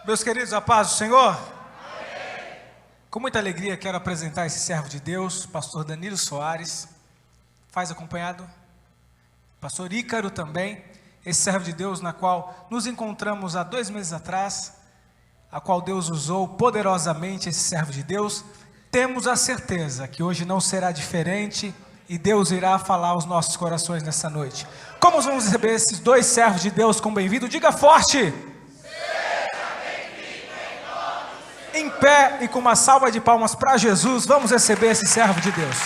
Meus queridos, a paz do Senhor. Amém. Com muita alegria quero apresentar esse servo de Deus, pastor Danilo Soares. Faz acompanhado. Pastor Ícaro também. Esse servo de Deus na qual nos encontramos há 2 meses atrás, a qual Deus usou poderosamente esse servo de Deus. Temos a certeza que hoje não será diferente e Deus irá falar aos nossos corações nessa noite. Como vamos receber esses 2 servos de Deus com bem-vindo? Diga forte! Em pé e com uma salva de palmas para Jesus, vamos receber esse servo de Deus.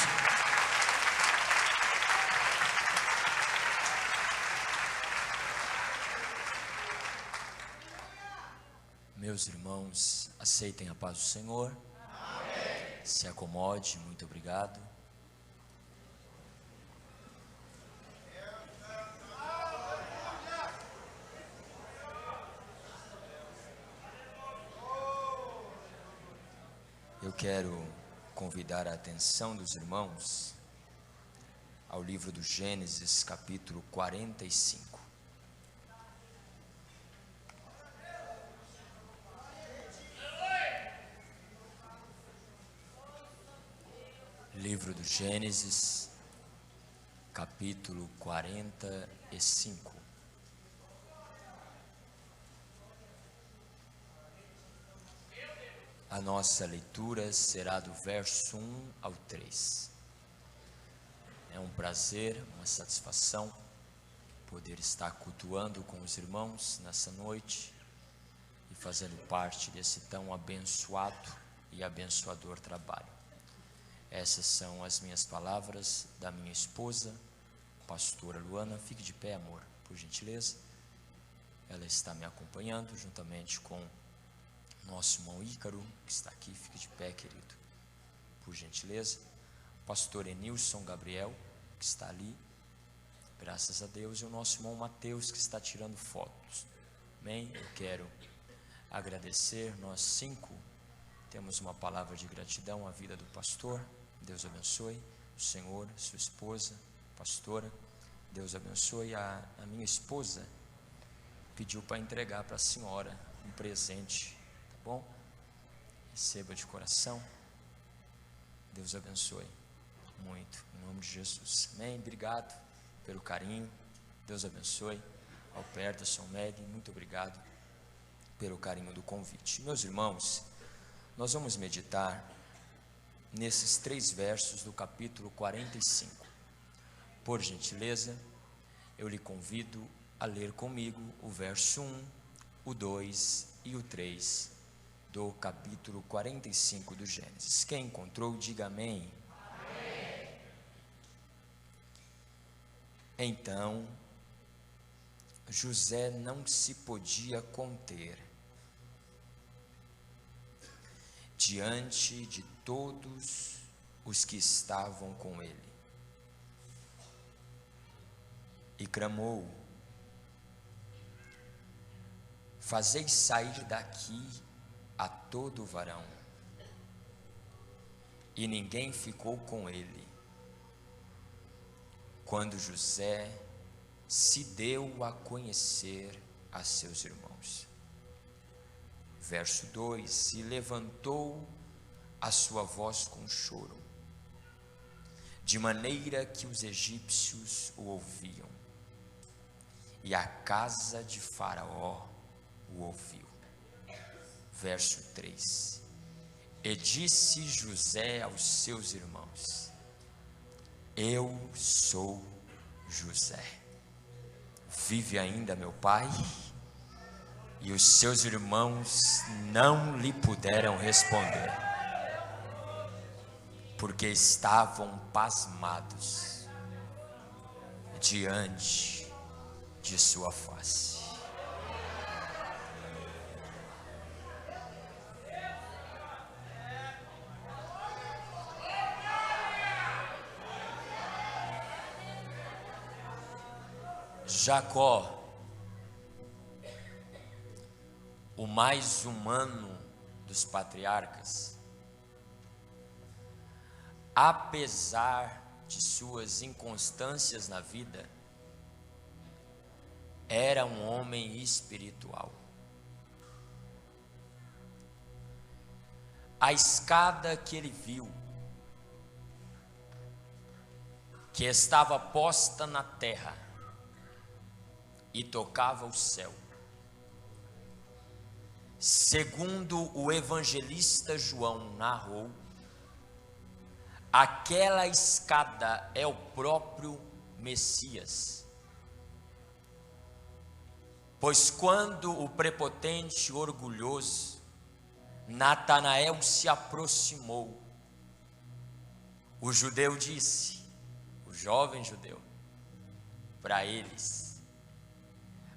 Meus irmãos, aceitem a paz do Senhor. Amém. Se acomode, muito obrigado. Eu quero convidar a atenção dos irmãos ao livro do Gênesis, capítulo 45. Livro do Gênesis, capítulo 45. A nossa leitura será do verso 1 ao 3. É um prazer, uma satisfação poder estar cultuando com os irmãos nessa noite e fazendo parte desse tão abençoado e abençoador trabalho. Essas são as minhas palavras da minha esposa, pastora Luana. Fique de pé, amor, por gentileza. Ela está me acompanhando juntamente com nosso irmão Ícaro, que está aqui. Fique de pé, querido, por gentileza. Pastor Enilson Gabriel, que está ali, graças a Deus. E o nosso irmão Mateus, que está tirando fotos. Amém? Eu quero agradecer. Nós 5 temos uma palavra de gratidão à vida do pastor. Deus abençoe o senhor, sua esposa, pastora. Deus abençoe a minha esposa. Pediu para entregar para a senhora um presente, tá bom? Receba de coração. Deus abençoe muito, em nome de Jesus. Amém? Obrigado pelo carinho. Deus abençoe. Alperta, São Meg, muito obrigado pelo carinho do convite. Meus irmãos, nós vamos meditar nesses 3 versos do capítulo 45. Por gentileza, eu lhe convido a ler comigo o verso 1, o 2 e o 3 do capítulo 45 do Gênesis. Quem encontrou, diga amém. Amém. Então, José não se podia conter diante de todos os que estavam com ele, e clamou: fazei sair daqui a todo varão. E ninguém ficou com ele, quando José se deu a conhecer a seus irmãos. Verso 2: e levantou a sua voz com choro, de maneira que os egípcios o ouviam, e a casa de Faraó o ouviu. Verso 3: e disse José aos seus irmãos: eu sou José. Vive ainda meu pai? E os seus irmãos não lhe puderam responder, porque estavam pasmados diante de sua face. Jacó, o mais humano dos patriarcas, apesar de suas inconstâncias na vida, era um homem espiritual. a escada que ele viu, que estava posta na terra e tocava o céu. Segundo o evangelista João narrou, aquela escada é o próprio Messias. Pois quando o prepotente e orgulhoso Natanael se aproximou, o judeu disse, o jovem judeu, para eles,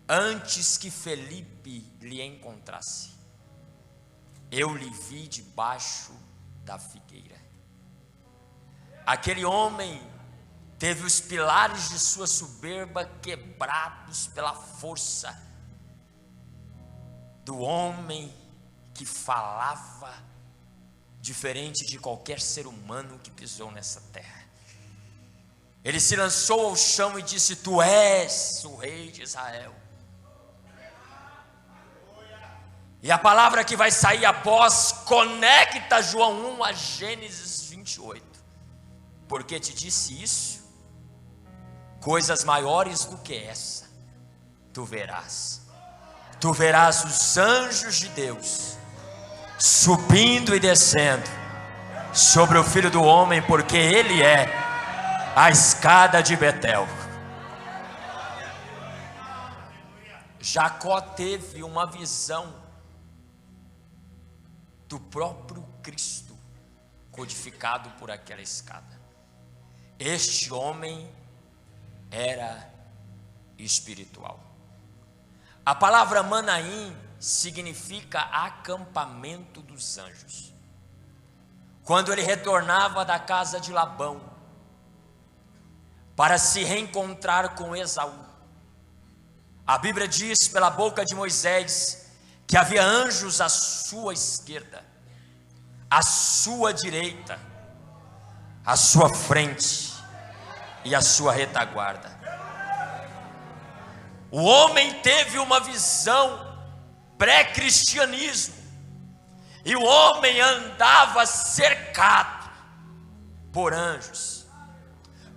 antes que Felipe lhe encontrasse, eu lhe vi debaixo da figueira. Aquele homem teve os pilares de sua soberba quebrados pela força do homem que falava diferente de qualquer ser humano que pisou nessa terra. Ele se lançou ao chão e disse, tu és o rei de Israel. E a palavra que vai sair após conecta João 1 a Gênesis 28. Porque te disse isso, coisas maiores do que essa tu verás. Tu verás os anjos de Deus subindo e descendo sobre o Filho do Homem, porque ele é a escada de Betel. Jacó teve uma visão do próprio Cristo codificado por aquela escada. Este homem era espiritual. A palavra Manaim significa acampamento dos anjos. Quando ele retornava da casa de Labão para se reencontrar com Esaú, a Bíblia diz pela boca de Moisés que havia anjos à sua esquerda, à sua direita, à sua frente e à sua retaguarda. O homem teve uma visão pré-cristianismo, e o homem andava cercado por anjos.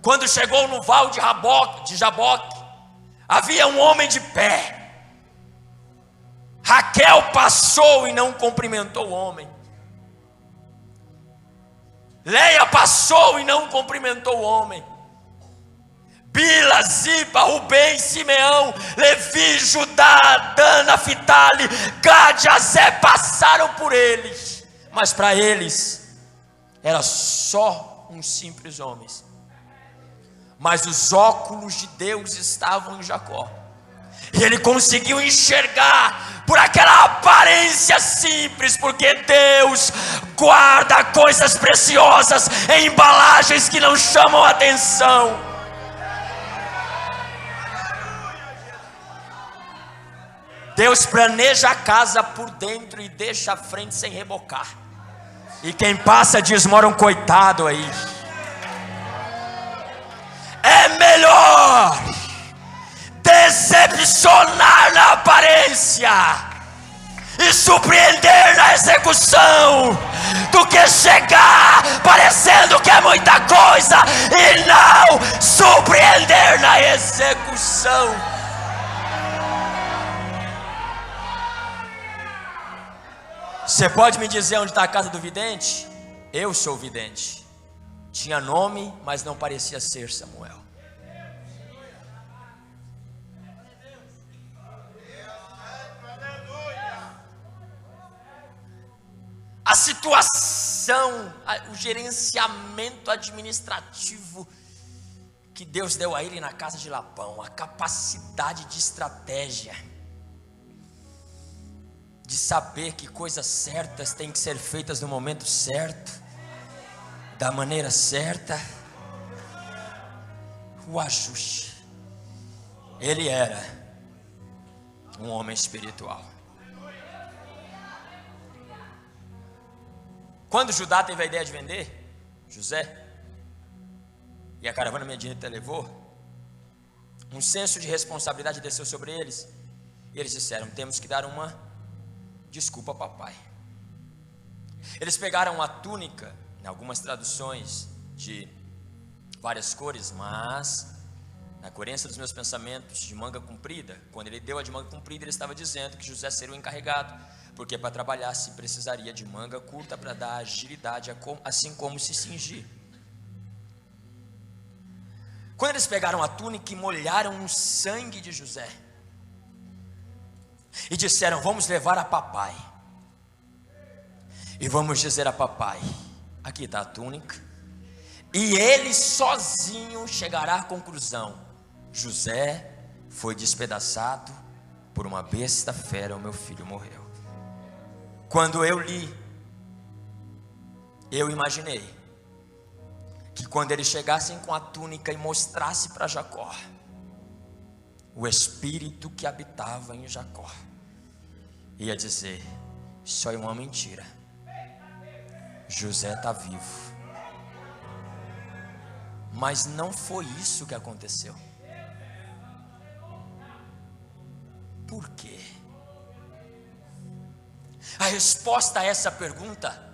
Quando chegou no val de Jaboque, havia um homem de pé. Raquel passou e não cumprimentou o homem. Leia passou e não cumprimentou o homem. Bila, Ziba, Rubem, Simeão, Levi, Judá, Dan, Naphtali, Gad, Azé passaram por eles, mas para eles era só uns simples homens. Mas os óculos de Deus estavam em Jacó, e ele conseguiu enxergar por aquela aparência simples, porque Deus guarda coisas preciosas em embalagens que não chamam a atenção. Deus planeja a casa por dentro e deixa a frente sem rebocar. E quem passa diz, mora um coitado aí. É melhor decepcionar na aparência e surpreender na execução, do que chegar parecendo que é muita coisa e não surpreender na execução. Você pode me dizer onde está a casa do vidente? Eu sou vidente. Tinha nome, mas não parecia ser Samuel. A situação, o gerenciamento administrativo que Deus deu a ele na casa de Labão, a capacidade de estratégia, de saber que coisas certas têm que ser feitas no momento certo, da maneira certa, o ajuste. Ele era um homem espiritual. Quando Judá teve a ideia de vender José, e a caravana medianita levou, um senso de responsabilidade desceu sobre eles, e eles disseram, temos que dar uma desculpa, papai. Eles pegaram a túnica, em algumas traduções de várias cores, mas na coerência dos meus pensamentos, de manga comprida. Quando ele deu a de manga comprida, ele estava dizendo que José seria o encarregado, porque para trabalhar se precisaria de manga curta para dar agilidade, assim como se cingir. Quando eles pegaram a túnica e molharam no sangue de José e disseram: vamos levar a papai e vamos dizer a papai, aqui está a túnica, e ele sozinho chegará à conclusão: José foi despedaçado por uma besta fera, o meu filho morreu. Quando eu li, eu imaginei que quando eles chegassem com a túnica e mostrasse para Jacó o espírito que habitava em Jacó, ia dizer: isso é uma mentira, José está vivo. Mas não foi isso que aconteceu. Por quê? A resposta a essa pergunta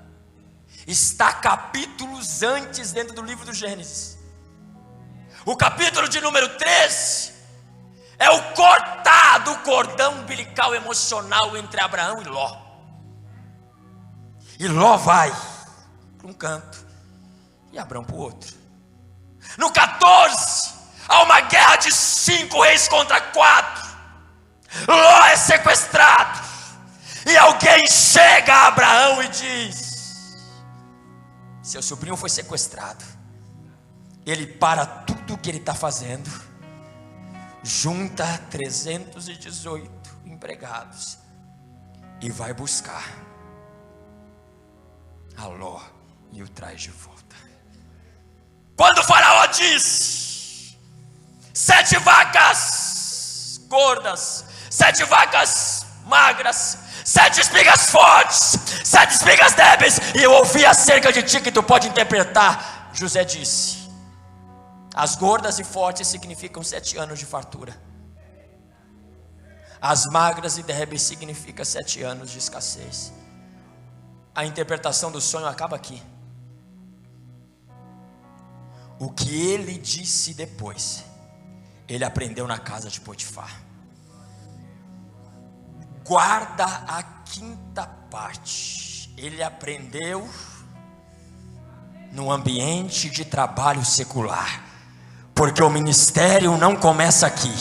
está capítulos antes dentro do livro do Gênesis. O capítulo de número 13 é o cortar do cordão umbilical emocional entre Abraão e Ló. E Ló vai para um canto e Abraão para o outro. No 14, há uma guerra de 5 reis contra 4. Ló é sequestrado. E alguém chega a Abraão e diz: seu sobrinho foi sequestrado. Ele para tudo o que ele está fazendo, junta 318 empregados e vai buscar a Ló e o traz de volta. Quando o faraó diz: 7 vacas gordas, 7 vacas magras, 7 espigas fortes, 7 espigas débeis, e eu ouvi acerca de ti que tu pode interpretar. José disse: as gordas e fortes significam 7 anos de fartura, as magras e débeis significam 7 anos de escassez. A interpretação do sonho acaba aqui. O que ele disse depois, ele aprendeu na casa de Potifar. Guarda a 5ª parte. Ele aprendeu no ambiente de trabalho secular, porque o ministério não começa aqui.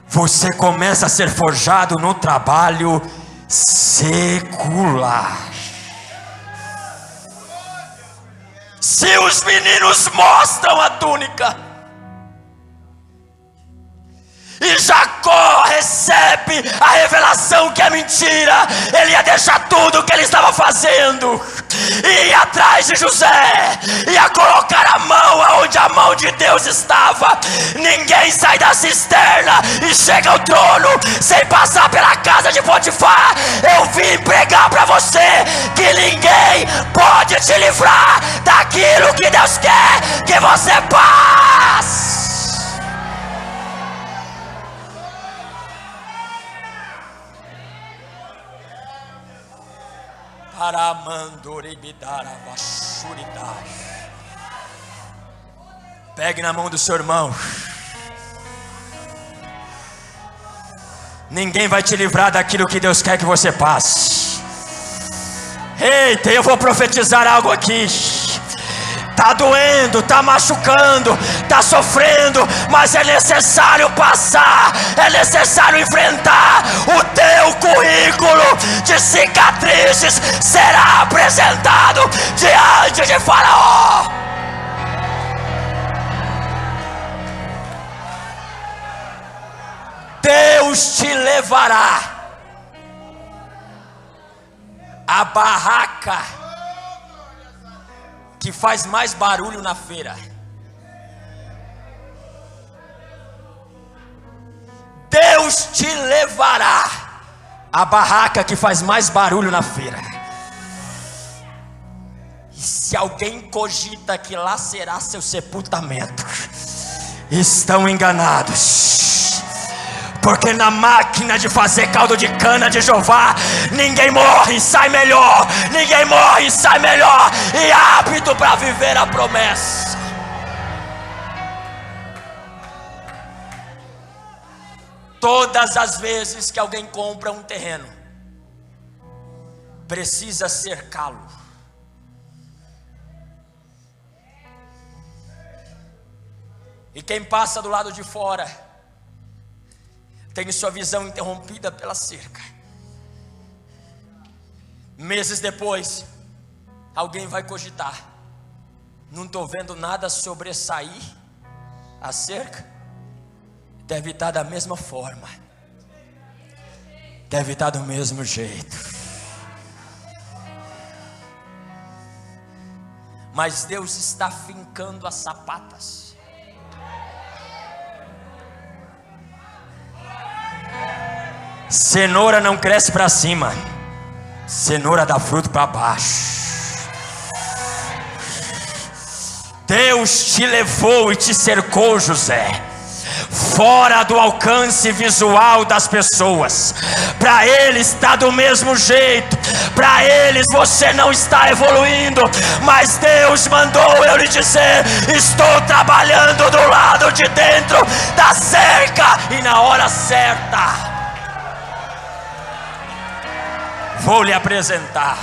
Você começa a ser forjado no trabalho secular. Se os meninos mostram a túnica e Jacó recebe a revelação que é mentira, ele ia deixar tudo o que ele estava fazendo, ia atrás de José, ia colocar a mão aonde a mão de Deus estava. Ninguém sai da cisterna e chega ao trono sem passar pela casa de Potifar. Eu vim pregar para você que ninguém pode te livrar daquilo que Deus quer que você passe. Pegue na mão do seu irmão. Ninguém vai te livrar daquilo que Deus quer que você passe. Eita, eu vou profetizar algo aqui. Está doendo, está machucando, está sofrendo, mas é necessário passar, é necessário enfrentar. O teu currículo de cicatrizes será apresentado diante de Faraó. Deus te levará à barraca que faz mais barulho na feira. Deus te levará à barraca que faz mais barulho na feira. E se alguém cogita que lá será seu sepultamento, estão enganados. Porque na máquina de fazer caldo de cana de Jeová, ninguém morre e sai melhor. Ninguém morre e sai melhor e apto para viver a promessa. Todas as vezes que alguém compra um terreno, precisa cercá-lo. E quem passa do lado de fora tem sua visão interrompida pela cerca. Meses depois, alguém vai cogitar: não estou vendo nada sobressair a cerca. Deve estar da mesma forma, deve estar do mesmo jeito. Mas Deus está fincando as sapatas. Cenoura não cresce para cima, cenoura dá fruto para baixo. Deus te levou e te cercou, José, fora do alcance visual das pessoas. Para eles está do mesmo jeito, para eles você não está evoluindo, mas Deus mandou eu lhe dizer: estou trabalhando do lado de dentro da cerca, e na hora certa vou lhe apresentar.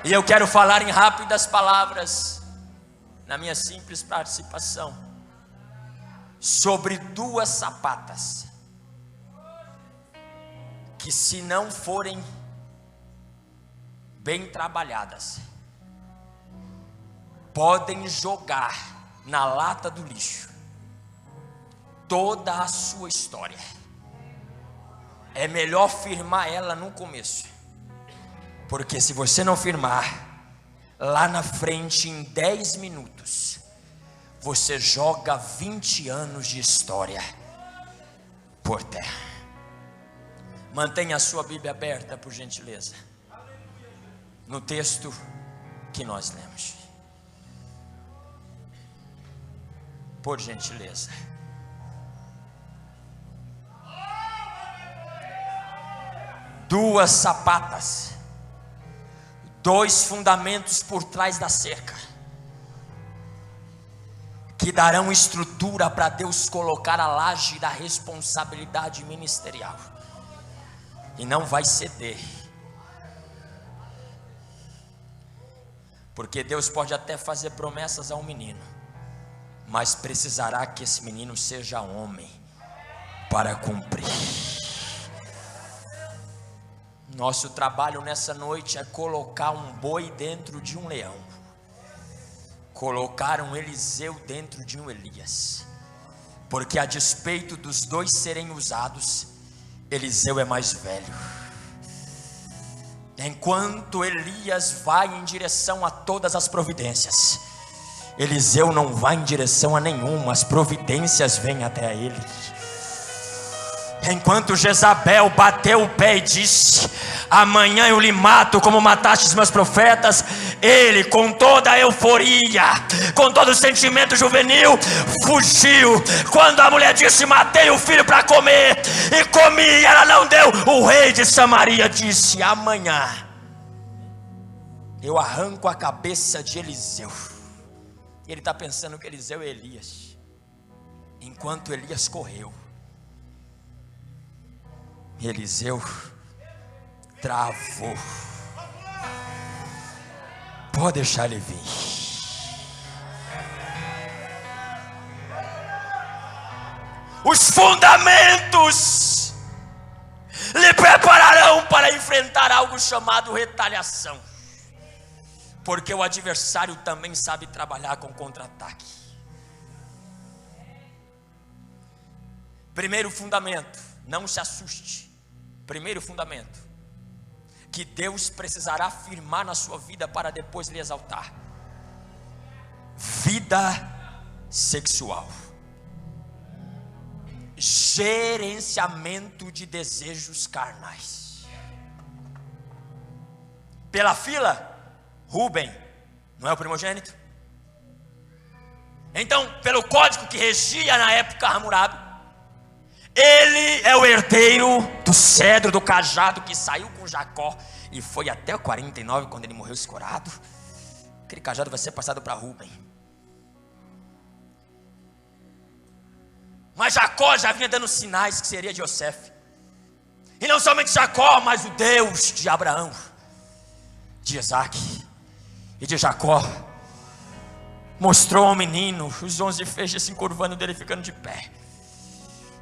E eu quero falar em rápidas palavras, na minha simples participação, sobre duas sapatas que, se não forem bem trabalhadas, podem jogar na lata do lixo toda a sua história. É melhor firmar ela no começo, porque se você não firmar, lá na frente, em 10 minutos, você joga 20 anos de história por terra. Mantenha a sua Bíblia aberta, por gentileza, no texto que nós lemos. Por gentileza. Duas sapatas, dois fundamentos por trás da cerca, que darão estrutura para Deus colocar a laje da responsabilidade ministerial, e não vai ceder, porque Deus pode até fazer promessas a um menino, mas precisará que esse menino seja homem para cumprir. Nosso trabalho nessa noite é colocar um boi dentro de um leão, colocar um Eliseu dentro de um Elias, porque a despeito dos dois serem usados, Eliseu é mais velho. Enquanto Elias vai em direção a todas as providências, Eliseu não vai em direção a nenhuma, as providências vêm até a ele. Enquanto Jezabel bateu o pé e disse: amanhã eu lhe mato como mataste os meus profetas, ele, com toda a euforia, com todo o sentimento juvenil, fugiu. Quando a mulher disse: matei o filho para comer, e comi, e ela não deu, o rei de Samaria disse: amanhã eu arranco a cabeça de Eliseu. Ele está pensando que Eliseu é Elias. Enquanto Elias correu, Eliseu travou. Pode deixar ele vir. Os fundamentos lhe prepararão para enfrentar algo chamado retaliação, porque o adversário também sabe trabalhar com contra-ataque. Primeiro fundamento, não se assuste. Primeiro fundamento que Deus precisará firmar na sua vida para depois lhe exaltar: vida sexual, gerenciamento de desejos carnais. Pela fila, Rúben não é o primogênito? Então, pelo código que regia na época Hammurabi, ele é o herdeiro do cedro, do cajado que saiu com Jacó e foi até o 49 quando ele morreu escorado. Aquele cajado vai ser passado para Rubem. Mas Jacó já vinha dando sinais que seria de Yosef. E não somente Jacó, mas o Deus de Abraão, de Isaac e de Jacó mostrou ao menino os 11 feixes se encurvando dele, ficando de pé.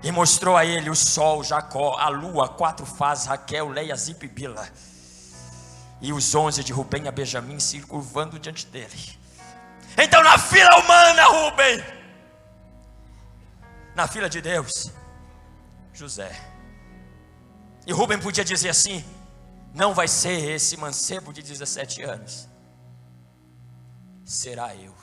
E mostrou a ele o sol, Jacó, a lua, 4 fases, Raquel, Leia, Zipa e Bila. E os 11 de Rubem a Benjamim se curvando diante dele. Então na fila humana, Rubem, na fila de Deus, José. E Rubem podia dizer assim: não vai ser esse mancebo de 17 anos, será eu.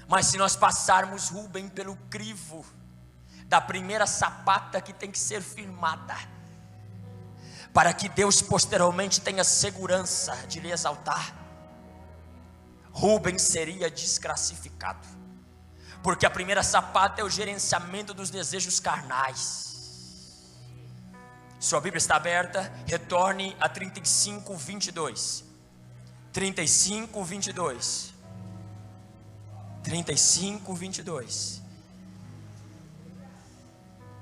Mas se nós passarmos Rubem pelo crivo da primeira sapata que tem que ser firmada, para que Deus posteriormente tenha segurança de lhe exaltar, Rubem seria desclassificado, porque a primeira sapata é o gerenciamento dos desejos carnais. Sua Bíblia está aberta, retorne a 35:22. 35:22. 35:22.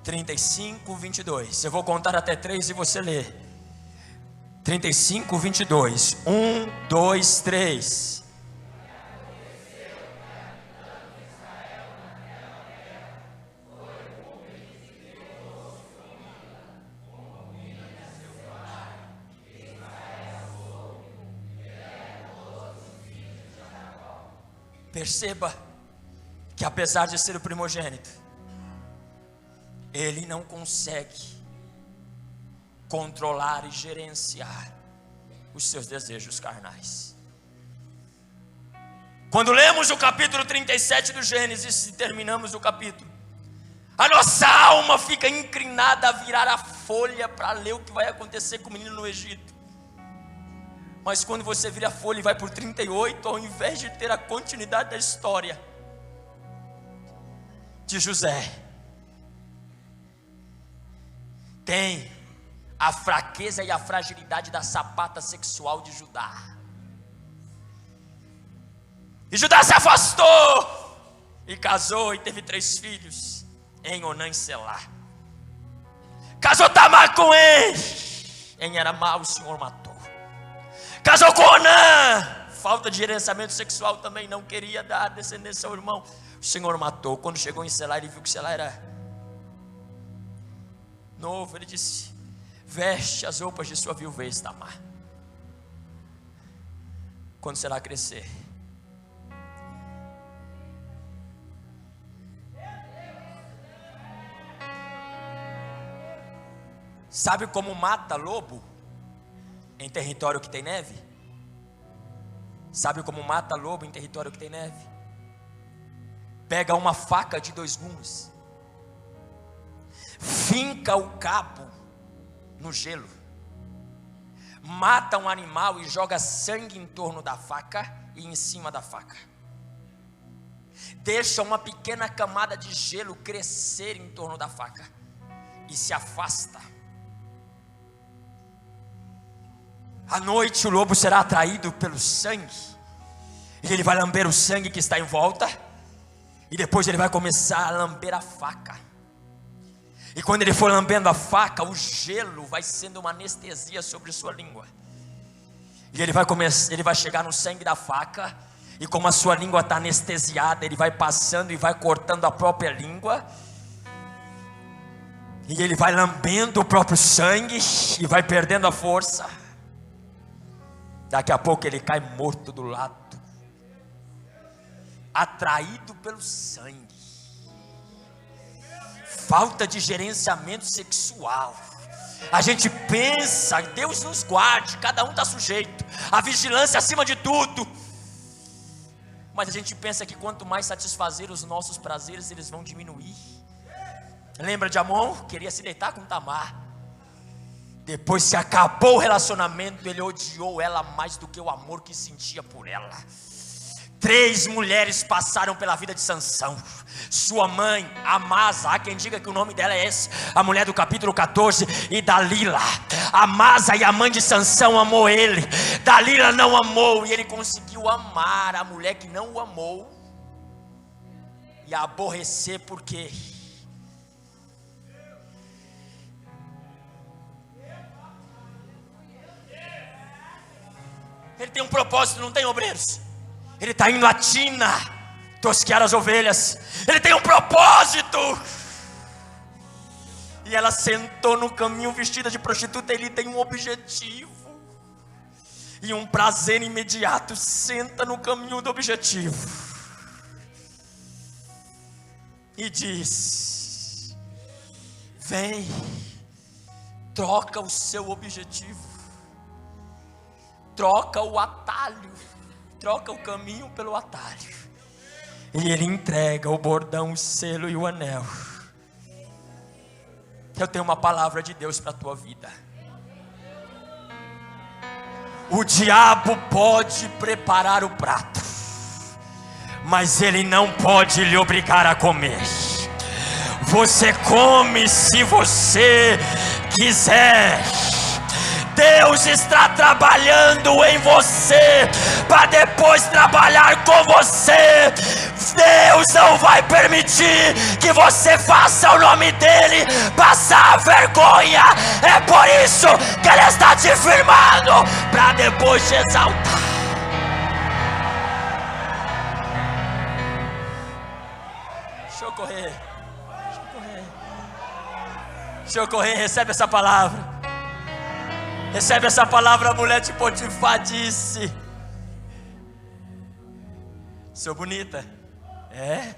35:22. Eu vou contar até 3 e você lê. 35:22. 1, 2, 3. Perceba que apesar de ser o primogênito, ele não consegue controlar e gerenciar os seus desejos carnais. Quando lemos o capítulo 37 do Gênesis e terminamos o capítulo, a nossa alma fica inclinada a virar a folha para ler o que vai acontecer com o menino no Egito. Mas quando você vira a folha e vai por 38, ao invés de ter a continuidade da história de José, tem a fraqueza e a fragilidade da sapata sexual de Judá. E Judá se afastou e casou e teve 3 filhos em Onã e Selá. Casou Tamar com ele, em Aramá o Senhor matou. Casou com Onã, falta de gerenciamento sexual também, não queria dar descendência ao irmão, o Senhor matou. Quando chegou em Selá, ele viu que Selá era novo, ele disse: veste as roupas de sua viuvez, Tamar. Quando Selá crescer, sabe como mata lobo em território que tem neve? Sabe como mata lobo em território que tem neve? Pega uma faca de 2 gumes, finca o cabo no gelo, mata um animal e joga sangue em torno da faca e em cima da faca. Deixa uma pequena camada de gelo crescer em torno da faca e se afasta. À noite o lobo será atraído pelo sangue, e ele vai lamber o sangue que está em volta, e depois ele vai começar a lamber a faca. E quando ele for lambendo a faca, o gelo vai sendo uma anestesia sobre sua língua. E ele vai chegar no sangue da faca, e como a sua língua está anestesiada, ele vai passando e vai cortando a própria língua. E ele vai lambendo o próprio sangue e vai perdendo a força. Daqui a pouco ele cai morto do lado, atraído pelo sangue. Falta de gerenciamento sexual. A gente pensa, Deus nos guarde, cada um está sujeito à vigilância acima de tudo. Mas a gente pensa que quanto mais satisfazer os nossos prazeres, eles vão diminuir. Lembra de Amon? Queria se deitar com Tamar. Depois que acabou o relacionamento, ele odiou ela mais do que o amor que sentia por ela. 3 mulheres passaram pela vida de Sansão. Sua mãe, Amasa, há quem diga que o nome dela é esse, a mulher do capítulo 14, e Dalila. Amasa e a mãe de Sansão amou ele, Dalila não amou, e ele conseguiu amar a mulher que não o amou e a aborrecer. Por quê? Ele tem um propósito, não tem, obreiros? Ele está indo a Tina tosquear as ovelhas. Ele tem um propósito. E ela sentou no caminho vestida de prostituta. Ele tem um objetivo e um prazer imediato. Senta no caminho do objetivo e diz: vem, troca o seu objetivo, troca o atalho, troca o caminho pelo atalho. E ele entrega o bordão, o selo e o anel. Eu tenho uma palavra de Deus para a tua vida. O diabo pode preparar o prato, mas ele não pode lhe obrigar a comer. Você come se você quiser. Deus está trabalhando em você para depois trabalhar com você. Deus não vai permitir que você faça o nome dele passar vergonha. É por isso que ele está te firmando para depois te exaltar. Deixa eu correr. Deixa eu correr, recebe essa palavra. Recebe essa palavra. A mulher de Potifar disse: sou bonita. É?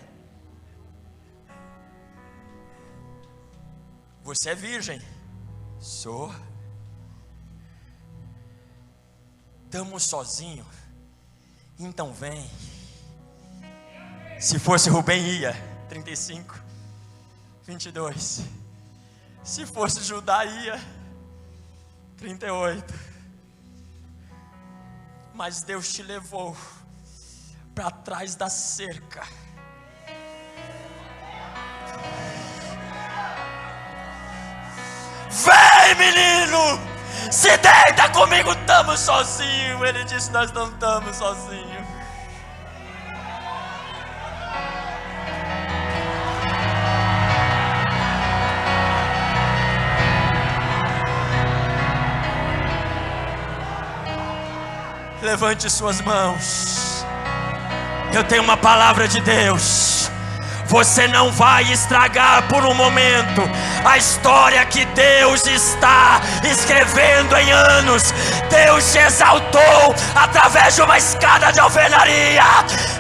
Você é virgem? Sou. Estamos sozinhos? Então vem. Se fosse Rubem ia. 35, 22. Se fosse Judá ia. 38. Mas Deus te levou para trás da cerca. Vem, menino, se deita comigo, estamos sozinhos. Ele disse: nós não estamos sozinhos. Levante suas mãos. Eu tenho uma palavra de Deus. Você não vai estragar por um momento a história que Deus está escrevendo em anos. Deus te exaltou através de uma escada de alvenaria.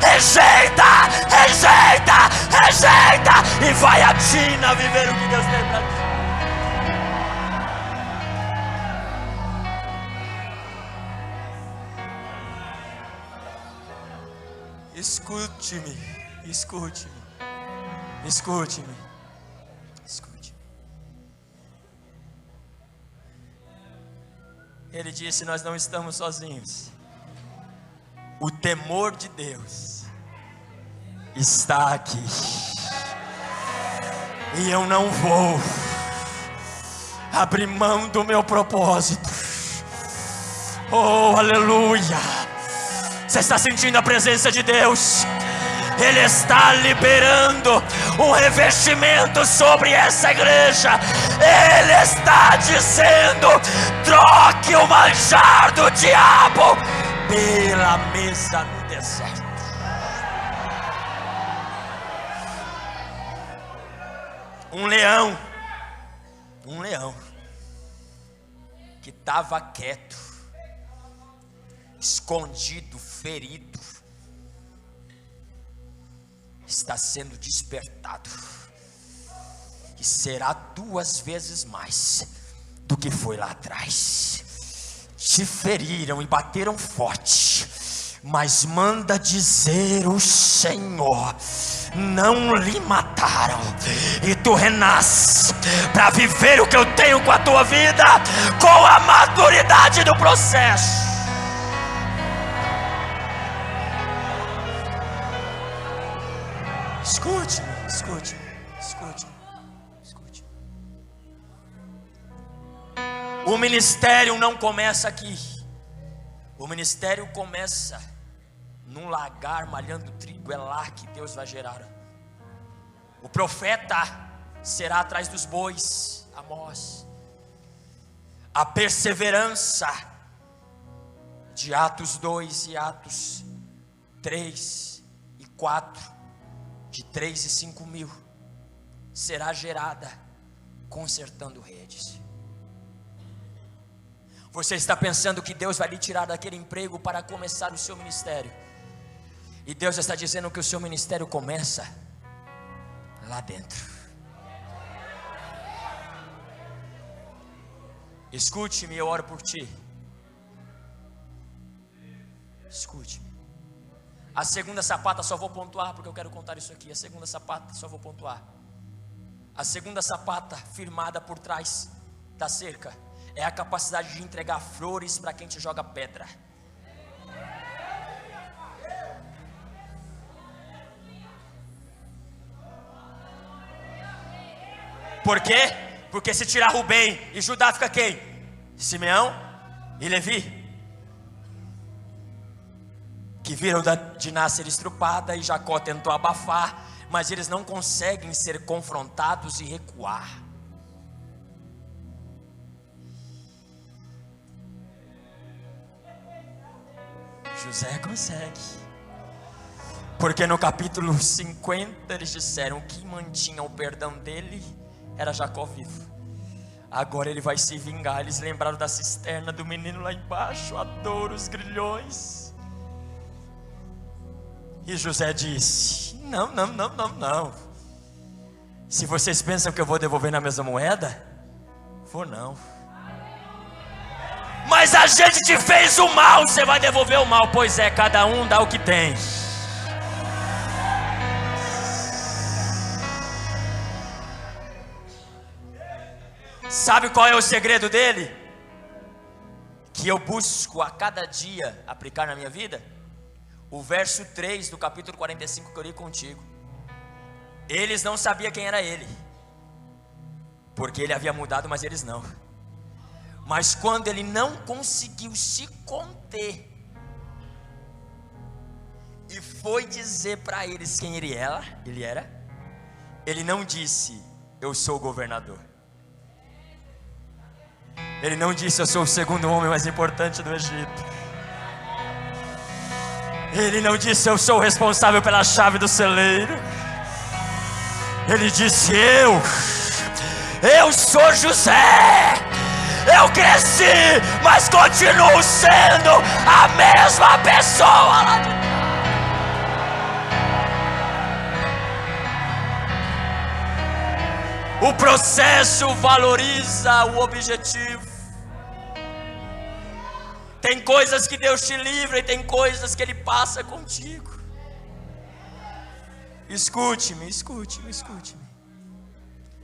Rejeita, rejeita, rejeita e vai a Tina viver o que Deus tem para ti. Escute-me, escute-me, escute-me, escute-me. Ele disse: nós não estamos sozinhos. O temor de Deus está aqui. E eu não vou abrir mão do meu propósito. Oh, aleluia. Você está sentindo a presença de Deus? Ele está liberando um revestimento sobre essa igreja. Ele está dizendo: troque o manjar do diabo pela mesa no deserto. Um leão que estava quieto, escondido, ferido, está sendo despertado, e será 2 vezes mais do que foi lá atrás. Te feriram e bateram forte, mas manda dizer o Senhor: não lhe mataram, e tu renasce para viver o que eu tenho com a tua vida, com a maturidade do processo. Escute-me, escute-me, escute-me, escute-me. O ministério não começa aqui. O ministério começa num lagar malhando trigo. É lá que Deus vai gerar. O profeta será atrás dos bois. Amós. A perseverança de Atos 2 e Atos 3 e 4, de 3 e 5 mil, será gerada consertando redes. Você está pensando que Deus vai lhe tirar daquele emprego para começar o seu ministério, e Deus está dizendo que o seu ministério começa lá dentro. Escute-me, eu oro por ti. Escute-me. A segunda sapata, só vou pontuar porque eu quero contar isso aqui. A segunda sapata, só vou pontuar. A segunda sapata firmada por trás da cerca é a capacidade de entregar flores para quem te joga pedra. Por quê? Porque se tirar Rubem e Judá, fica quem? Simeão e Levi, que viram Diná ser estrupada, e Jacó tentou abafar, mas eles não conseguem ser confrontados e recuar. José consegue, porque no capítulo 50 eles disseram que mantinha o perdão dele era Jacó vivo. Agora ele vai se vingar. Eles lembraram da cisterna do menino lá embaixo, a dor, os grilhões. E José disse: não. Se vocês pensam que eu vou devolver na mesma moeda, vou não. Mas a gente te fez o mal, você vai devolver o mal. Pois é, cada um dá o que tem. Sabe qual é o segredo dele? Que eu busco a cada dia aplicar na minha vida? O verso 3 do capítulo 45 que eu li contigo. Eles não sabiam quem era ele, porque ele havia mudado, mas eles não. Mas quando ele não conseguiu se conter e foi dizer para eles quem ele era, ele não disse: eu sou o governador. Ele não disse: eu sou o segundo homem mais importante do Egito. Ele não disse: eu sou o responsável pela chave do celeiro. Ele disse: eu sou José. Eu cresci, mas continuo sendo a mesma pessoa lá de trás. O processo valoriza o objetivo. Tem coisas que Deus te livra e tem coisas que Ele passa contigo. Escute-me.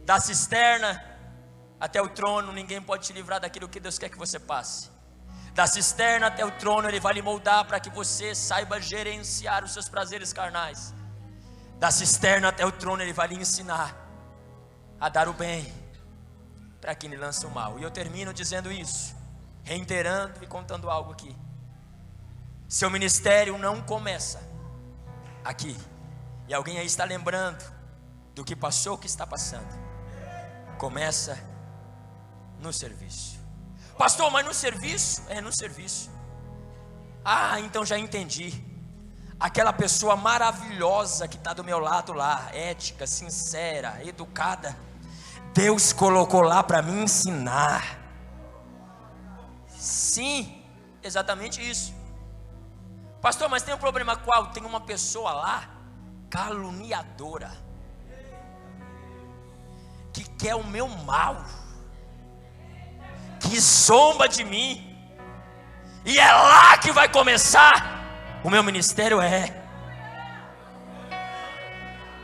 Da cisterna até o trono, ninguém pode te livrar daquilo que Deus quer que você passe. Da cisterna até o trono, Ele vai lhe moldar para que você saiba gerenciar os seus prazeres carnais. Da cisterna até o trono, Ele vai lhe ensinar a dar o bem para quem lhe lança o mal. E eu termino dizendo isso, reiterando e contando algo aqui. Seu ministério não começa aqui. E alguém aí está lembrando do que passou, o que está passando. Começa no serviço. Pastor, mas no serviço? É no serviço. Ah, então já entendi. Aquela pessoa maravilhosa que está do meu lado lá, ética, sincera, educada, Deus colocou lá para me ensinar. Sim, exatamente isso. Pastor, mas tem um problema qual? Tem uma pessoa lá, caluniadora, que quer o meu mal, que zomba de mim, e é lá que vai começar o meu ministério.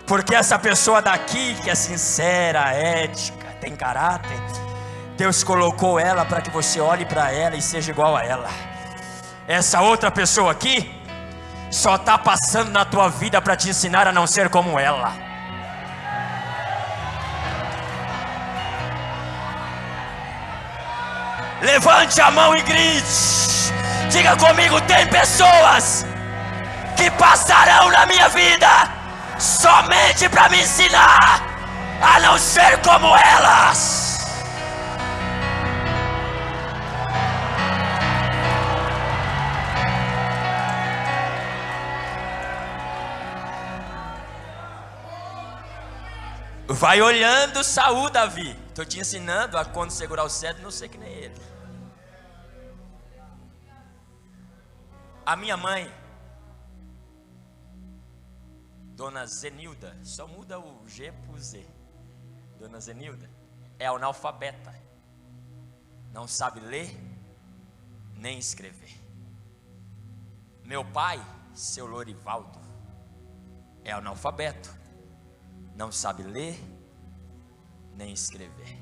Porque essa pessoa daqui, que é sincera, ética, tem caráter, Deus colocou ela para que você olhe para ela e seja igual a ela. Essa outra pessoa aqui só está passando na tua vida para te ensinar a não ser como ela. Levante a mão e grite. Diga comigo: tem pessoas que passarão na minha vida somente para me ensinar a não ser como elas. Vai olhando Saul, Davi. Estou te ensinando a quando segurar o cetro, não sei que nem ele. A minha mãe, Dona Zenilda, só muda o G pro Z. Dona Zenilda é analfabeta. Não sabe ler nem escrever. Meu pai, seu Lorivaldo, é analfabeto. Não sabe ler nem escrever.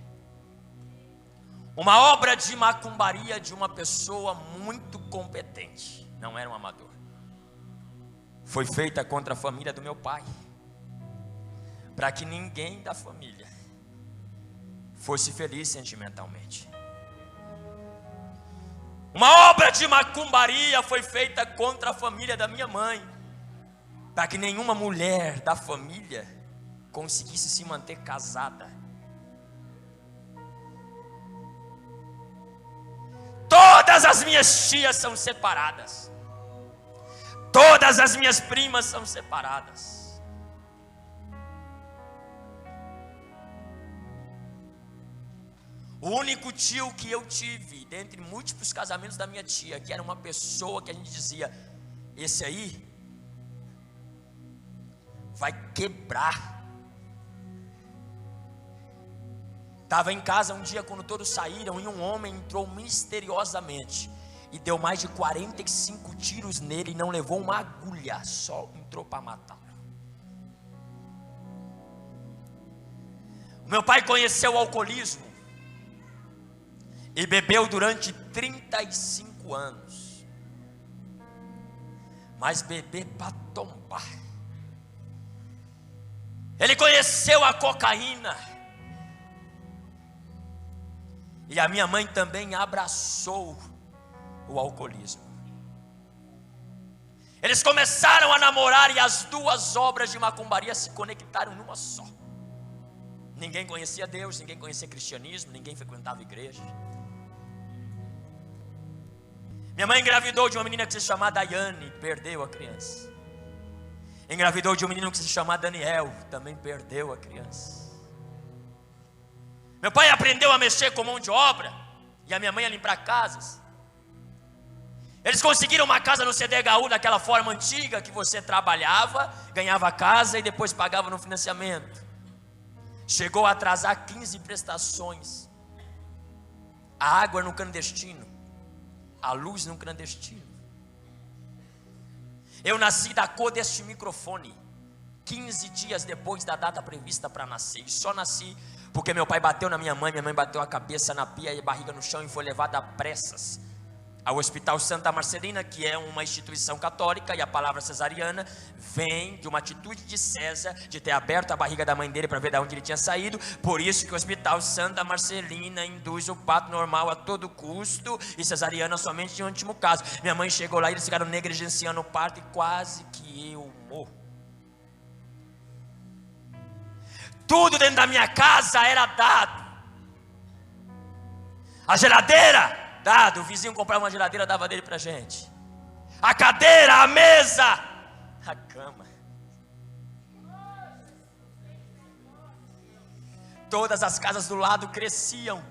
Uma obra de macumbaria de uma pessoa muito competente, não era um amador, foi feita contra a família do meu pai, para que ninguém da família fosse feliz sentimentalmente. Uma obra de macumbaria foi feita contra a família da minha mãe, para que nenhuma mulher da família conseguisse se manter casada. Todas as minhas tias são separadas. Todas as minhas primas são separadas. O único tio que eu tive, dentre múltiplos casamentos da minha tia, que era uma pessoa que a gente dizia: esse aí vai quebrar. Estava em casa um dia quando todos saíram e um homem entrou misteriosamente e deu mais de 45 tiros nele e não levou uma agulha, só entrou para matá-lo. Meu pai conheceu o alcoolismo e bebeu durante 35 anos, mas beber para tombar. Ele conheceu a cocaína. E a minha mãe também abraçou o alcoolismo. Eles começaram a namorar e as duas obras de macumbaria se conectaram numa só. Ninguém conhecia Deus, ninguém conhecia cristianismo, ninguém frequentava igreja. Minha mãe engravidou de uma menina que se chama Daiane, perdeu a criança. Engravidou de um menino que se chama Daniel, também perdeu a criança. Meu pai aprendeu a mexer com mão de obra e a minha mãe a limpar casas. Eles conseguiram uma casa no CDHU daquela forma antiga que você trabalhava, ganhava a casa e depois pagava no financiamento. Chegou a atrasar 15 prestações. A água no clandestino, a luz no clandestino. Eu nasci da cor deste microfone 15 dias depois da data prevista para nascer. E só nasci porque meu pai bateu na minha mãe bateu a cabeça na pia e a barriga no chão e foi levada a pressas ao Hospital Santa Marcelina, que é uma instituição católica, e a palavra cesariana vem de uma atitude de César, de ter aberto a barriga da mãe dele para ver de onde ele tinha saído. Por isso que o Hospital Santa Marcelina induz o parto normal a todo custo e cesariana somente em último caso. Minha mãe chegou lá e eles ficaram negligenciando o parto e quase que eu morro. Tudo dentro da minha casa era dado. A geladeira, dado. O vizinho comprava uma geladeira, dava dele pra gente. A cadeira, a mesa, a cama. Todas as casas do lado cresciam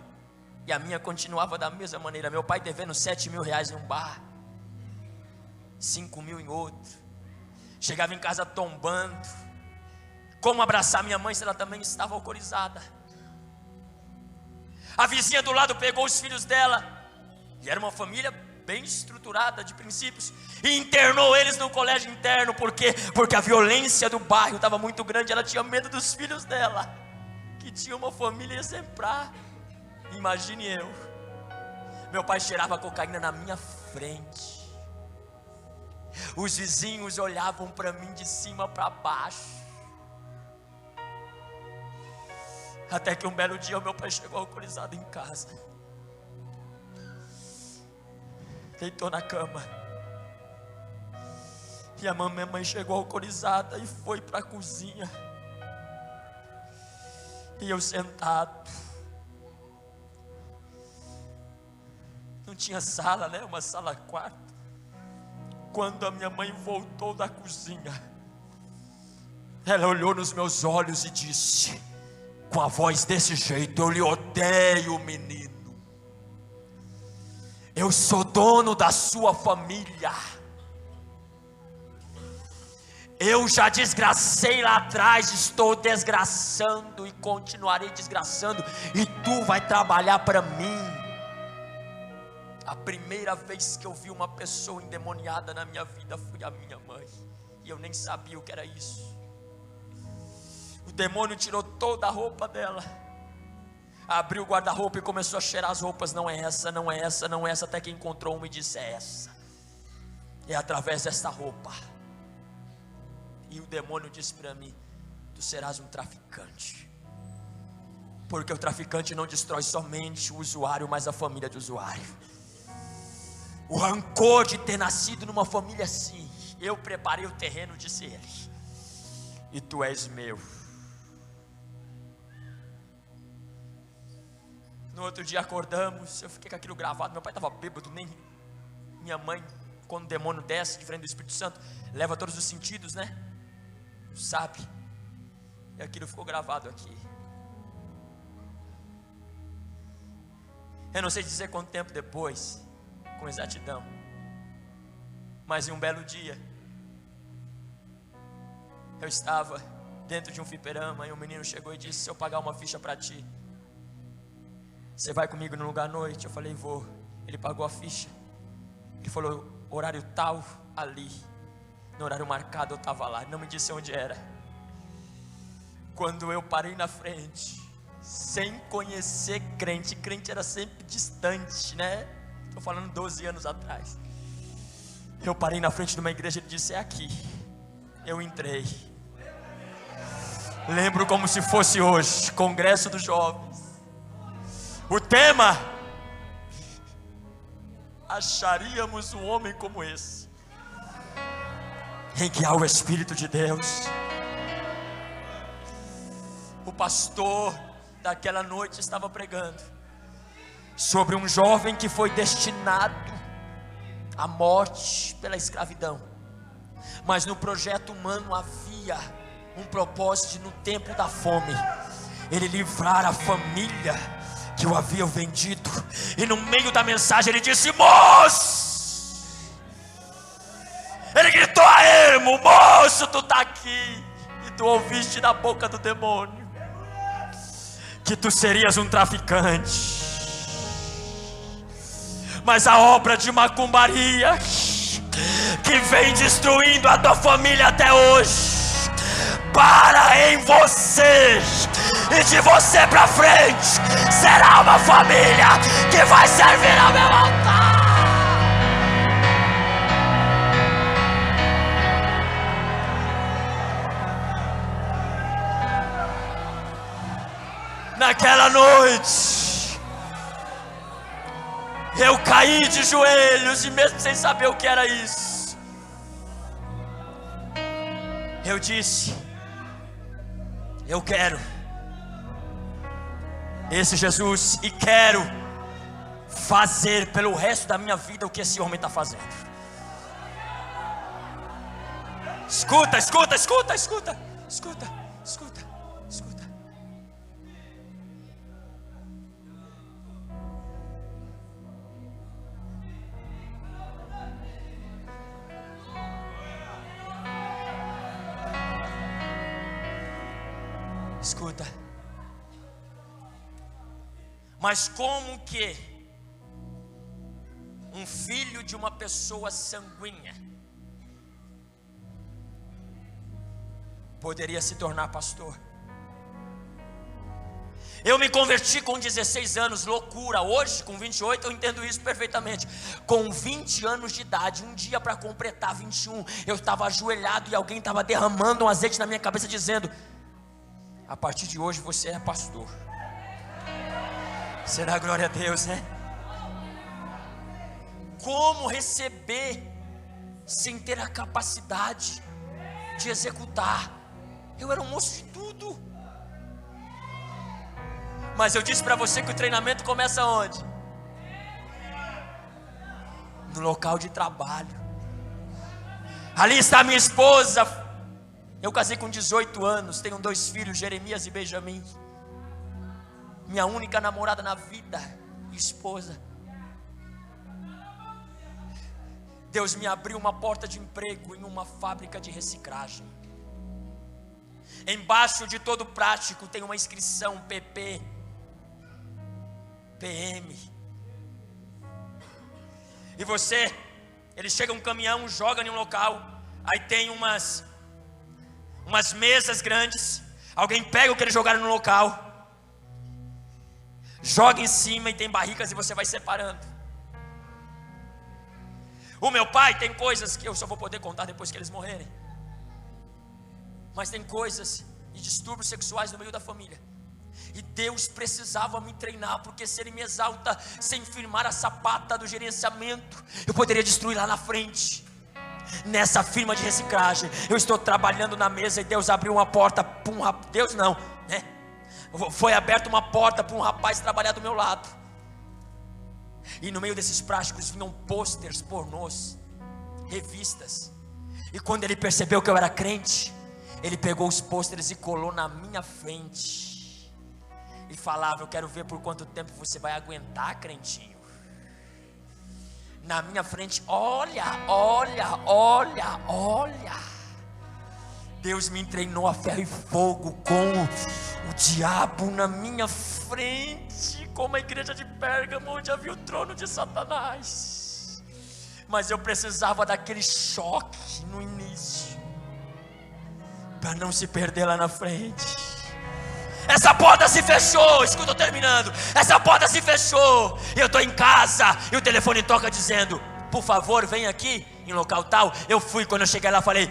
e a minha continuava da mesma maneira. Meu pai devendo 7 mil reais em um bar, 5 mil em outro. Chegava em casa tombando. Como abraçar minha mãe se ela também estava alcoolizada? A vizinha do lado pegou os filhos dela, e era uma família bem estruturada de princípios, e internou eles no colégio interno. Por quê? Porque a violência do bairro estava muito grande. Ela tinha medo dos filhos dela, que tinha uma família exemplar. Imagine eu. Meu pai cheirava cocaína na minha frente. Os vizinhos olhavam para mim de cima para baixo. Até que um belo dia o meu pai chegou alcoolizado em casa. deitou na cama. E a minha mãe chegou alcoolizada e foi para a cozinha. E eu sentado. Não tinha sala, né? Uma sala quarto. Quando a minha mãe voltou da cozinha, ela olhou nos meus olhos e disse, com a voz desse jeito: eu lhe odeio, menino. Eu sou dono da sua família. Eu já desgracei lá atrás, estou desgraçando e continuarei desgraçando, e tu vai trabalhar para mim. A primeira vez que eu vi uma pessoa endemoniada na minha vida foi a minha mãe, e eu nem sabia o que era isso. O demônio tirou toda a roupa dela, abriu o guarda-roupa e começou a cheirar as roupas. Não é essa, não é essa, não é essa, até que encontrou uma e disse: é essa, é através desta roupa. E o demônio disse para mim: tu serás um traficante, porque o traficante não destrói somente o usuário, mas a família do usuário. O rancor de ter nascido numa família assim, eu preparei o terreno, disse ele, e tu és meu. No outro dia acordamos, eu fiquei com aquilo gravado. Meu pai estava bêbado, nem minha mãe, quando o demônio desce, diferente do Espírito Santo, leva todos os sentidos, né? Sabe? E aquilo ficou gravado aqui. Eu não sei dizer quanto tempo depois, com exatidão, mas em um belo dia, eu estava dentro de um fliperama e um menino chegou e disse: se eu pagar uma ficha para ti, você vai comigo no lugar à noite? Eu falei: vou. Ele pagou a ficha. Ele falou: horário tal, ali. No horário marcado eu estava lá. Ele não me disse onde era. Quando eu parei na frente, sem conhecer crente, crente era sempre distante, né? Estou falando 12 anos atrás. Eu parei na frente de uma igreja e ele disse: é aqui. Eu entrei. Lembro como se fosse hoje, Congresso dos Jovens. O tema: acharíamos um homem como esse, em que há o Espírito de Deus. O pastor daquela noite estava pregando sobre um jovem que foi destinado à morte pela escravidão, mas no projeto humano havia um propósito de, no tempo da fome, ele livrar a família que o haviam vendido. E no meio da mensagem ele disse: moço! Ele gritou a ermo: moço, tu está aqui. E tu ouviste da boca do demônio que tu serias um traficante, mas a obra de macumbaria que vem destruindo a tua família até hoje, para em você, e de você para frente será uma família que vai servir ao meu altar. Naquela noite eu caí de joelhos, e mesmo sem saber o que era isso, eu disse: eu quero esse Jesus, e quero fazer pelo resto da minha vida o que esse homem está fazendo. Escuta, escuta, escuta, escuta, escuta, escuta, escuta. Escuta. Mas como que um filho de uma pessoa sanguínea poderia se tornar pastor? Eu me converti com 16 anos, loucura. Hoje, com 28, eu entendo isso perfeitamente. Com 20 anos de idade, um dia para completar 21, eu estava ajoelhado e alguém estava derramando um azeite na minha cabeça, dizendo: a partir de hoje você é pastor. Será glória a Deus, né? como receber sem ter a capacidade de executar. Eu era um moço de tudo. Mas eu disse para você que o treinamento começa onde? No local de trabalho. Ali está minha esposa. Eu casei com 18 anos, tenho 2 filhos, Jeremias e Benjamin. Minha única namorada na vida e esposa. Deus me abriu uma porta de emprego em uma fábrica de reciclagem. Embaixo de todo prático tem uma inscrição PP, PM. E você, ele chega um caminhão, joga em um local, aí tem umas mesas grandes, alguém pega o que eles jogaram no local, joga em cima e tem barricas e você vai separando. O meu pai tem coisas que eu só vou poder contar depois que eles morrerem. Mas tem coisas e distúrbios sexuais no meio da família. E Deus precisava me treinar, porque se Ele me exalta sem firmar a sapata do gerenciamento, eu poderia destruir lá na frente. Nessa firma de reciclagem, eu estou trabalhando na mesa e Deus abriu uma porta para um rapaz. Deus não, né? Foi aberta uma porta para um rapaz trabalhar do meu lado. E no meio desses plásticos vinham pôsteres pornôs, revistas. E quando ele percebeu que eu era crente, ele pegou os pôsteres e colou na minha frente. E falava: eu quero ver por quanto tempo você vai aguentar, crentinho. Na minha frente, olha. Deus me treinou a ferro e fogo com o diabo na minha frente, como a igreja de Pérgamo, onde havia o trono de Satanás. Mas eu precisava daquele choque no início, para não se perder lá na frente. Essa porta se fechou, escuta eu terminando. Essa porta se fechou, e eu estou em casa, e o telefone toca dizendo: por favor, vem aqui, em local tal. Eu fui, quando eu cheguei lá, falei: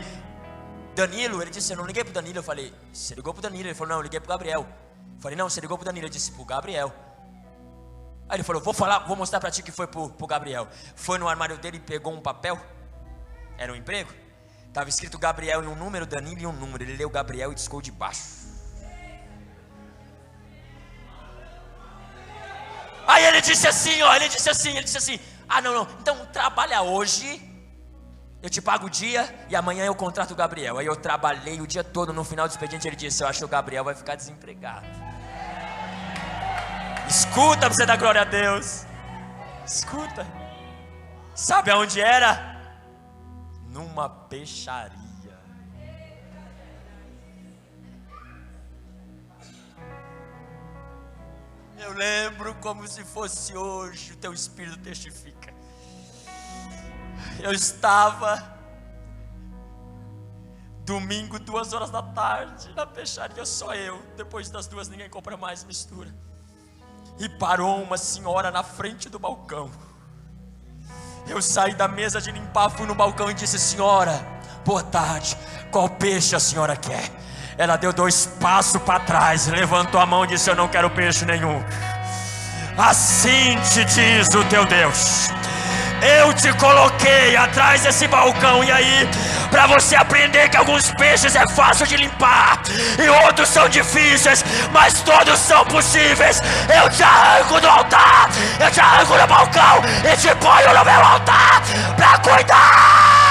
Danilo. Ele disse: eu não liguei pro Danilo. Eu falei: você ligou pro Danilo? Ele falou: não, eu liguei pro Gabriel. Eu falei: não, você ligou pro Danilo. Eu disse: pro Gabriel. Aí ele falou: vou mostrar pra ti que foi pro Gabriel. Foi no armário dele e pegou um papel. Era um emprego. Estava escrito Gabriel em um número, Danilo em um número. Ele leu Gabriel e discou de baixo. Aí ele disse assim: ah, não, então trabalha hoje, eu te pago o dia e amanhã eu contrato o Gabriel. Aí eu trabalhei o dia todo. No final do expediente ele disse: eu acho que o Gabriel vai ficar desempregado. Escuta, pra você dar glória a Deus. Escuta. Sabe aonde era? Numa peixaria. Eu lembro como se fosse hoje, o teu espírito testifica. Eu estava domingo, 2 horas da tarde, na peixaria, só eu. Depois das 2 ninguém compra mais mistura. E parou uma senhora na frente do balcão. Eu saí da mesa de limpar, fui no balcão e disse: senhora, boa tarde, qual peixe a senhora quer? Ela deu 2 passos para trás, levantou a mão e disse: eu não quero peixe nenhum. Assim te diz o teu Deus: eu te coloquei atrás desse balcão. E aí, para você aprender que alguns peixes é fácil de limpar e outros são difíceis, mas todos são possíveis, eu te arranco do altar, eu te arranco do balcão e te ponho no meu altar para cuidar.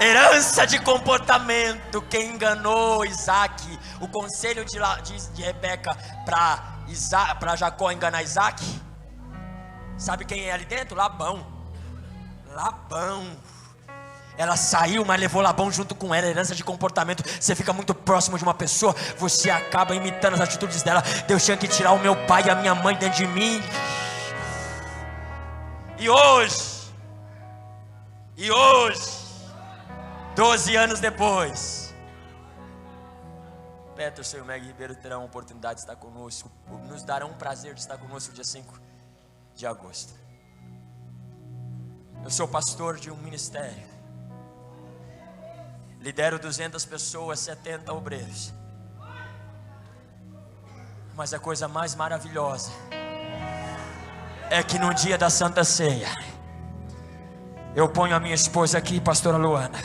Herança de comportamento. Quem enganou Isaac, o conselho de Rebeca para Jacó enganar Isaac, sabe quem é ali dentro? Labão. Ela saiu, mas levou Labão junto com ela. Herança de comportamento. Você fica muito próximo de uma pessoa, você acaba imitando as atitudes dela. Deus tinha que tirar o meu pai e a minha mãe dentro de mim. E hoje 12 anos depois, Peterson e o Meg Ribeiro terão a oportunidade de estar conosco, nos darão um prazer de estar conosco dia 5 de agosto. Eu sou pastor de um ministério lidero 200 pessoas, 70 obreiros. Mas a coisa mais maravilhosa é que no dia da Santa Ceia, eu ponho a minha esposa aqui, pastora Luana,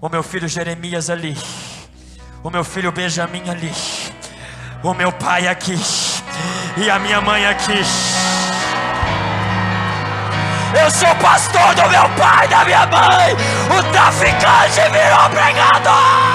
o meu filho Jeremias ali, o meu filho Benjamin ali, o meu pai aqui e a minha mãe aqui. Eu sou pastor do meu pai e da minha mãe. O traficante virou pregador.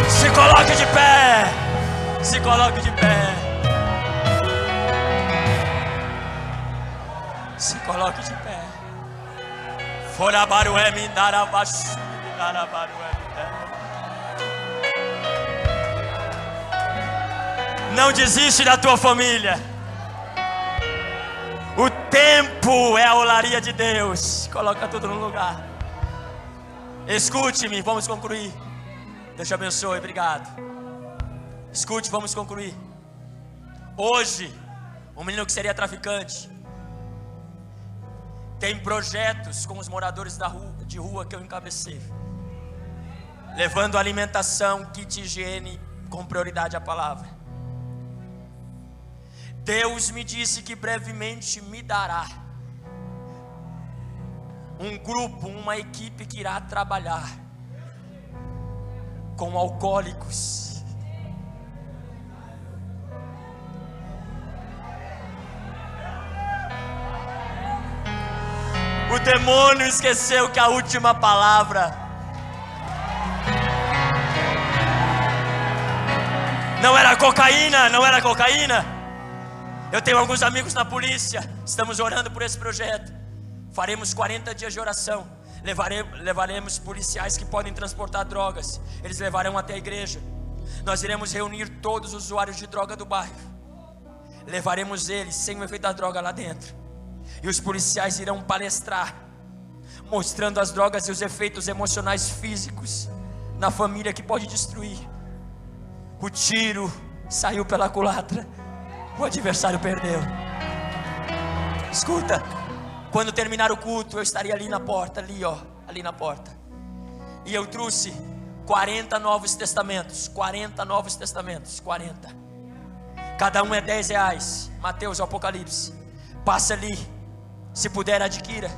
Se coloque de pé. Se coloque de pé. Se coloque de pé. Forabarué me darabaxu, darabarué. Não desiste da tua família. O tempo é a olaria de Deus. Coloca tudo no lugar. Escute-me, vamos concluir. Deus te abençoe, obrigado. Escute, vamos concluir. Hoje, um menino que seria traficante tem projetos com os moradores de rua que eu encabecei, levando alimentação, kit higiene, com prioridade à palavra. Deus me disse que brevemente me dará um grupo, uma equipe que irá trabalhar com alcoólicos. O demônio esqueceu que a última palavra não era cocaína, não era cocaína. Eu tenho alguns amigos na polícia, estamos orando por esse projeto. Faremos 40 dias de oração. Levaremos policiais que podem transportar drogas. Eles levarão até a igreja. Nós iremos reunir todos os usuários de droga do bairro. Levaremos eles sem o efeito da droga lá dentro. E os policiais irão palestrar, mostrando as drogas e os efeitos emocionais físicos na família que pode destruir. O tiro saiu pela culatra, o adversário perdeu. Escuta, quando terminar o culto, eu estaria ali na porta, ali na porta. E eu trouxe 40 novos testamentos, 40 novos testamentos, 40. Cada um é R$10, Mateus, Apocalipse. Passa ali, se puder adquira.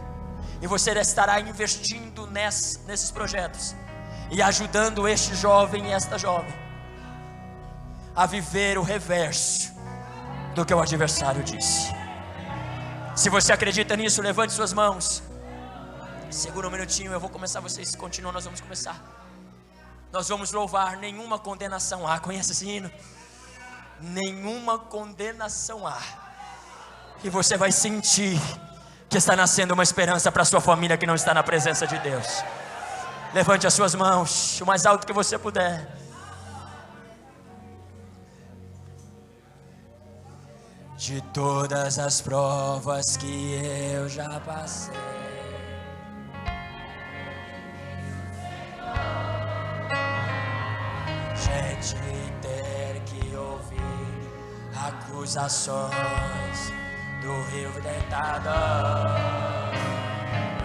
E você estará investindo nesses projetos e ajudando este jovem e esta jovem a viver o reverso do que o adversário disse. Se você acredita nisso, levante suas mãos. Segura um minutinho, eu vou começar, vocês continuam, nós vamos começar. Nós vamos louvar, nenhuma condenação há. Conhece esse hino? Nenhuma condenação há. E você vai sentir que está nascendo uma esperança para a sua família que não está na presença de Deus. Levante as suas mãos o mais alto que você puder. De todas as provas que eu já passei, gente ter que ouvir acusações do rio tentador,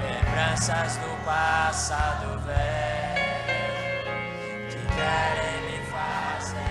lembranças do passado velho que querem me fazer.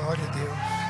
Glória a Deus.